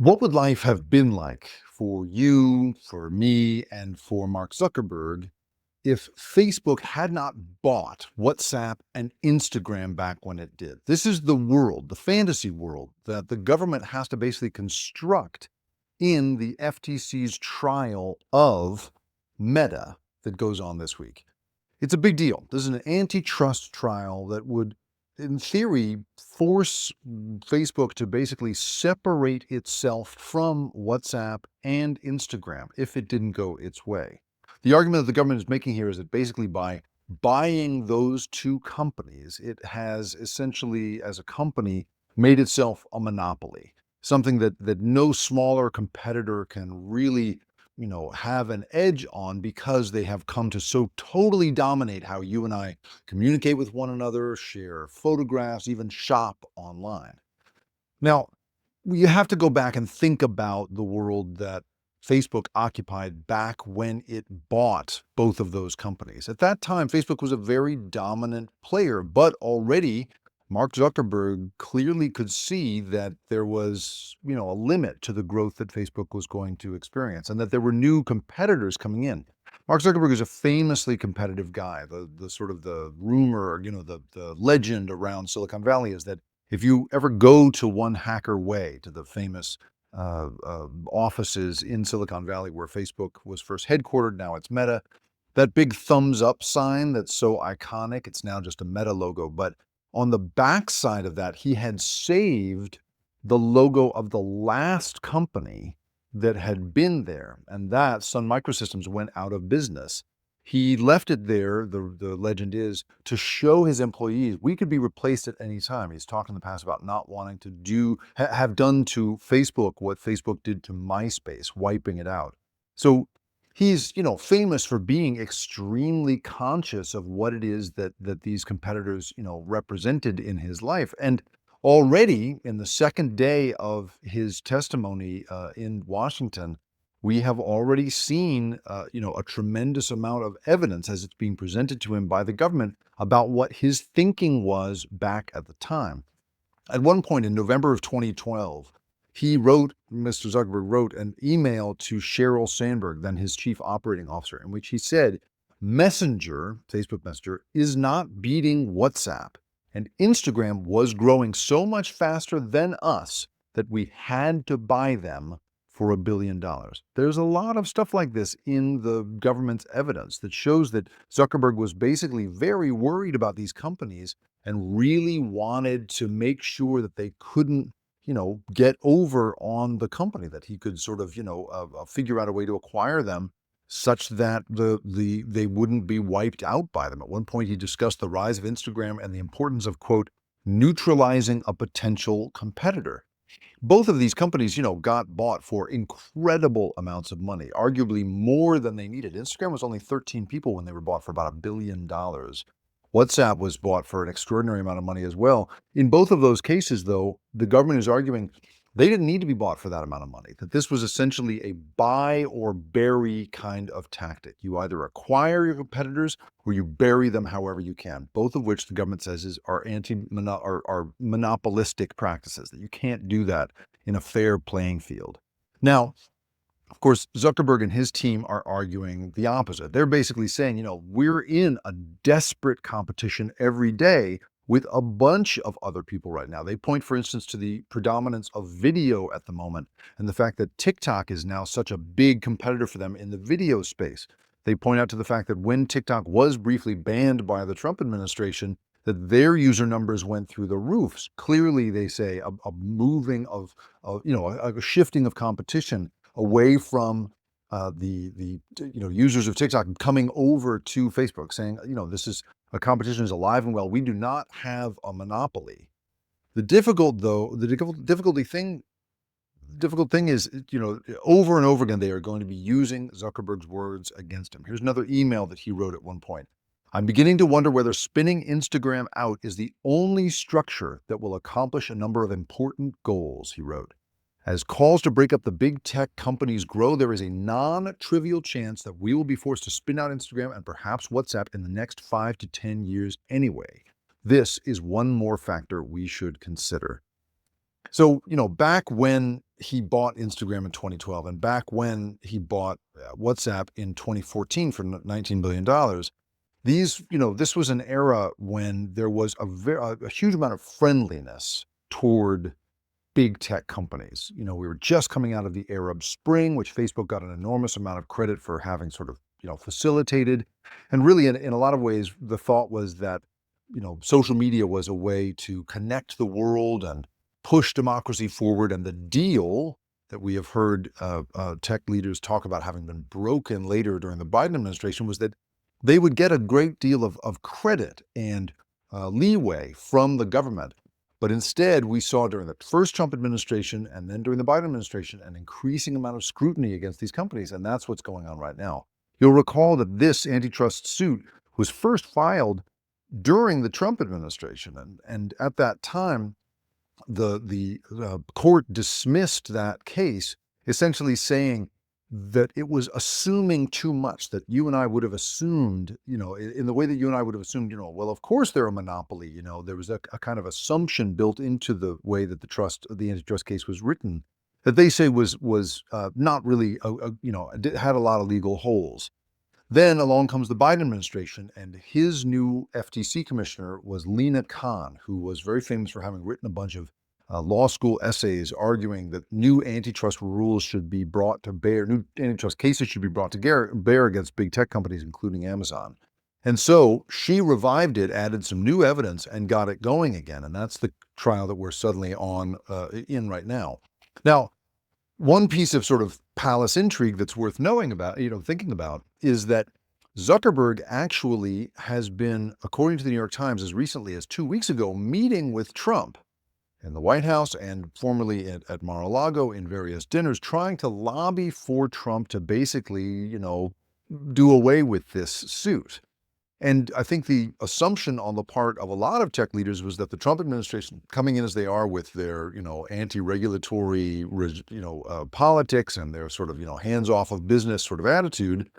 What would life have been like for you, for me, and for Mark Zuckerberg if Facebook had not bought WhatsApp and Instagram back when it did? This is the world, the fantasy world that the government has to basically construct in the FTC's trial of Meta that goes on this week. It's a big deal. This is an antitrust trial that would, in theory, force Facebook to basically separate itself from WhatsApp and Instagram if it didn't go its way. The argument that the government is making here is that basically by buying those two companies, it has essentially, as a company, made itself a monopoly, something that no smaller competitor can really have an edge on because they have come to so totally dominate how you and I communicate with one another, share photographs, even shop online. Now, you have to go back and think about the world that Facebook occupied back when it bought both of those companies. At that time, Facebook was a very dominant player, but already Mark Zuckerberg clearly could see that there was, a limit to the growth that Facebook was going to experience and that there were new competitors coming in. Mark Zuckerberg is a famously competitive guy. The sort of the rumor, the legend around Silicon Valley is that if you ever go to One Hacker Way, to the famous offices in Silicon Valley where Facebook was first headquartered, now it's Meta, that big thumbs up sign that's so iconic, it's now just a Meta logo. But on the back side of that, he had saved the logo of the last company that had been there, and that Sun Microsystems went out of business. He left it there, the legend is, to show his employees we could be replaced at any time. He's talked in the past about not wanting to have done to Facebook what Facebook did to MySpace, wiping it out. So he's, famous for being extremely conscious of what it is that these competitors, represented in his life. And already in the second day of his testimony in Washington, we have already seen, a tremendous amount of evidence as it's being presented to him by the government about what his thinking was back at the time. At one point in November of 2012, Mr. Zuckerberg wrote an email to Sheryl Sandberg, then his chief operating officer, in which he said, Messenger, Facebook Messenger, is not beating WhatsApp, and Instagram was growing so much faster than us that we had to buy them for $1 billion. There's a lot of stuff like this in the government's evidence that shows that Zuckerberg was basically very worried about these companies and really wanted to make sure that they couldn't, get over on the company, that he could sort of, figure out a way to acquire them such that they wouldn't be wiped out by them. At one point, he discussed the rise of Instagram and the importance of, quote, neutralizing a potential competitor. Both of these companies, got bought for incredible amounts of money, arguably more than they needed. Instagram was only 13 people when they were bought for about $1 billion. WhatsApp was bought for an extraordinary amount of money as well. In both of those cases, though, the government is arguing they didn't need to be bought for that amount of money, that this was essentially a buy or bury kind of tactic. You either acquire your competitors or you bury them however you can, both of which the government says are monopolistic practices, that you can't do that in a fair playing field. Now, of course, Zuckerberg and his team are arguing the opposite. They're basically saying, we're in a desperate competition every day with a bunch of other people right now. They point, for instance, to the predominance of video at the moment and the fact that TikTok is now such a big competitor for them in the video space. They point out to the fact that when TikTok was briefly banned by the Trump administration, that their user numbers went through the roofs. Clearly, they say a moving a shifting of competition away from the users of TikTok coming over to Facebook, saying, this is a competition is alive and well. We do not have a monopoly. The difficult thing is, over and over again, they are going to be using Zuckerberg's words against him. Here's another email that he wrote at one point. I'm beginning to wonder whether spinning Instagram out is the only structure that will accomplish a number of important goals, he wrote. As calls to break up the big tech companies grow, there is a non-trivial chance that we will be forced to spin out Instagram and perhaps WhatsApp in the next 5 to 10 years anyway. This is one more factor we should consider. So, back when he bought Instagram in 2012, and back when he bought WhatsApp in 2014 for $19 billion, this was an era when there was a huge amount of friendliness toward big tech companies. We were just coming out of the Arab Spring, which Facebook got an enormous amount of credit for having sort of, facilitated. And really, in a lot of ways, the thought was that, social media was a way to connect the world and push democracy forward. And the deal that we have heard tech leaders talk about having been broken later during the Biden administration was that they would get a great deal of credit and leeway from the government. But instead, we saw during the first Trump administration and then during the Biden administration an increasing amount of scrutiny against these companies, and that's what's going on right now. You'll recall that this antitrust suit was first filed during the Trump administration, and at that time, the court dismissed that case, essentially saying that it was assuming too much, that you and I would have assumed, in the way that you and I would have assumed, well, of course they're a monopoly. There was a kind of assumption built into the way that the antitrust case was written, that they say was not really, had a lot of legal holes. Then along comes the Biden administration, and his new FTC commissioner was Lina Khan, who was very famous for having written a bunch of law school essays arguing that new antitrust rules should be brought to bear, new antitrust cases should be brought to bear against big tech companies, including Amazon. And so she revived it, added some new evidence, and got it going again. And that's the trial that we're suddenly in right now. Now, one piece of sort of palace intrigue that's worth knowing about, thinking about, is that Zuckerberg actually has been, according to the New York Times, as recently as 2 weeks ago, meeting with Trump in the White House and formerly at Mar-a-Lago in various dinners, trying to lobby for Trump to basically, do away with this suit. And I think the assumption on the part of a lot of tech leaders was that the Trump administration, coming in as they are with their, anti-regulatory, politics and their sort of, hands-off of business sort of attitude,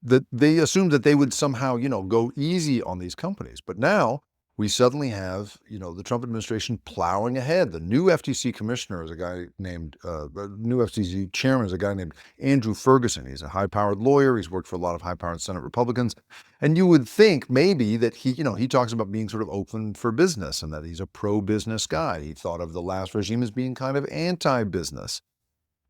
that they assumed that they would somehow, go easy on these companies. But now we suddenly have, the Trump administration plowing ahead. The new FTC commissioner is a guy named, the new FTC chairman is a guy named Andrew Ferguson. He's a high-powered lawyer. He's worked for a lot of high-powered Senate Republicans. And you would think maybe that he talks about being sort of open for business and that he's a pro-business guy. He thought of the last regime as being kind of anti-business.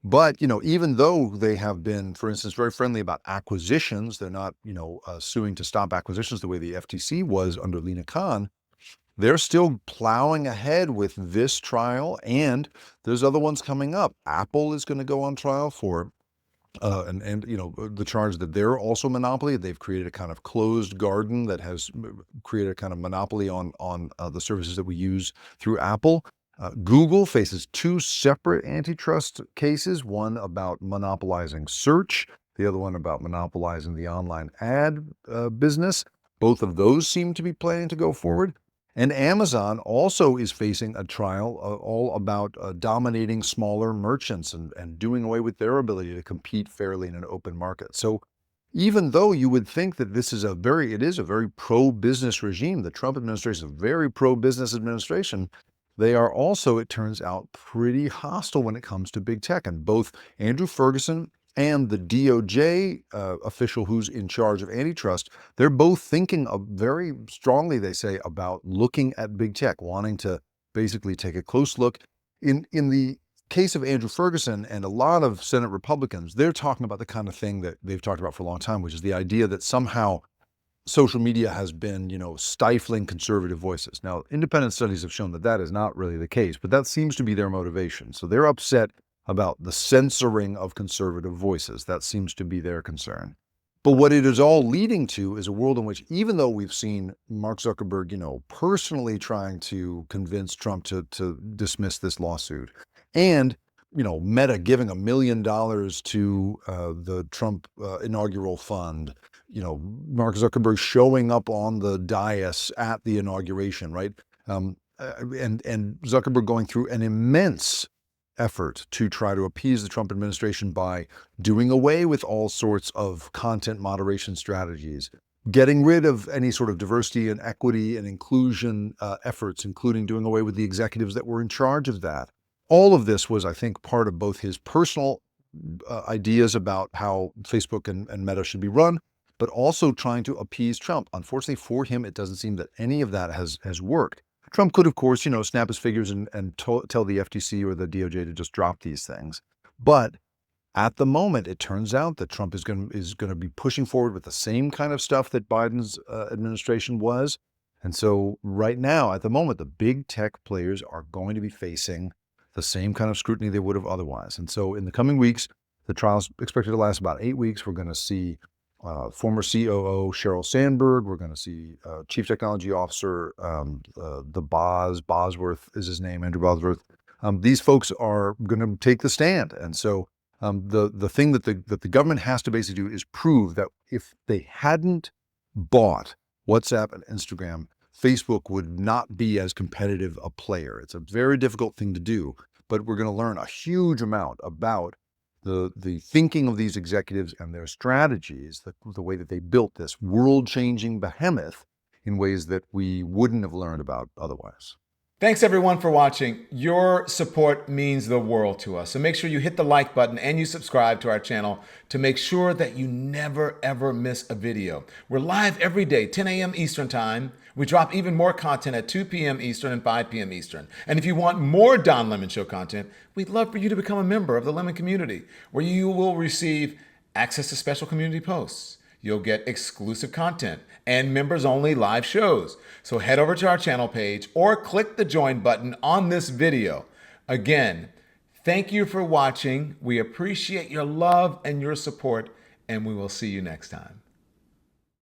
But, even though they have been, for instance, very friendly about acquisitions, they're not, suing to stop acquisitions the way the FTC was under Lina Khan, they're still plowing ahead with this trial, and there's other ones coming up. Apple is going to go on trial for the charge that they're also monopoly. They've created a kind of closed garden that has created a kind of monopoly on the services that we use through Apple. Google faces two separate antitrust cases, one about monopolizing search, the other one about monopolizing the online ad business. Both of those seem to be planning to go forward. And Amazon also is facing a trial all about dominating smaller merchants and doing away with their ability to compete fairly in an open market. So even though you would think that it is a very pro-business regime, the Trump administration is a very pro-business administration, they are also, it turns out, pretty hostile when it comes to big tech. And both Andrew Ferguson and the DOJ official who's in charge of antitrust, they're both thinking very strongly, they say, about looking at big tech, wanting to basically take a close look. In the case of Andrew Ferguson and a lot of Senate Republicans, they're talking about the kind of thing that they've talked about for a long time, which is the idea that somehow social media has been, stifling conservative voices. Now, independent studies have shown that that is not really the case, but that seems to be their motivation. So they're upset about the censoring of conservative voices. That seems to be their concern. But what it is all leading to is a world in which, even though we've seen Mark Zuckerberg, personally trying to convince Trump to dismiss this lawsuit, and Meta giving $1 million to the Trump inaugural fund, Mark Zuckerberg showing up on the dais at the inauguration, right? And Zuckerberg going through an immense effort to try to appease the Trump administration by doing away with all sorts of content moderation strategies, getting rid of any sort of diversity and equity and inclusion efforts, including doing away with the executives that were in charge of that. all of this was, I think, part of both his personal ideas about how Facebook and Meta should be run, but also trying to appease Trump. Unfortunately for him, it doesn't seem that any of that has worked. Trump could, of course, snap his fingers and tell the FTC or the DOJ to just drop these things. But at the moment, it turns out that Trump is going to be pushing forward with the same kind of stuff that Biden's administration was. And so right now, at the moment, the big tech players are going to be facing the same kind of scrutiny they would have otherwise. And so in the coming weeks, the trial's expected to last about 8 weeks. We're going to see former COO Sheryl Sandberg. We're going to see Chief Technology Officer, Bosworth is his name, Andrew Bosworth. These folks are going to take the stand. And so the thing that the government has to basically do is prove that if they hadn't bought WhatsApp and Instagram, Facebook would not be as competitive a player. It's a very difficult thing to do, but we're going to learn a huge amount about the thinking of these executives and their strategies, the way that they built this world-changing behemoth in ways that we wouldn't have learned about otherwise. Thanks everyone for watching. Your support means the world to us. So make sure you hit the like button and you subscribe to our channel to make sure that you never ever miss a video. We're live every day, 10 a.m. Eastern time. We drop even more content at 2 p.m. Eastern and 5 p.m. Eastern. And if you want more Don Lemon Show content, we'd love for you to become a member of the Lemon community, where you will receive access to special community posts. You'll get exclusive content and members-only live shows. So head over to our channel page or click the join button on this video. Again, thank you for watching. We appreciate your love and your support, and we will see you next time.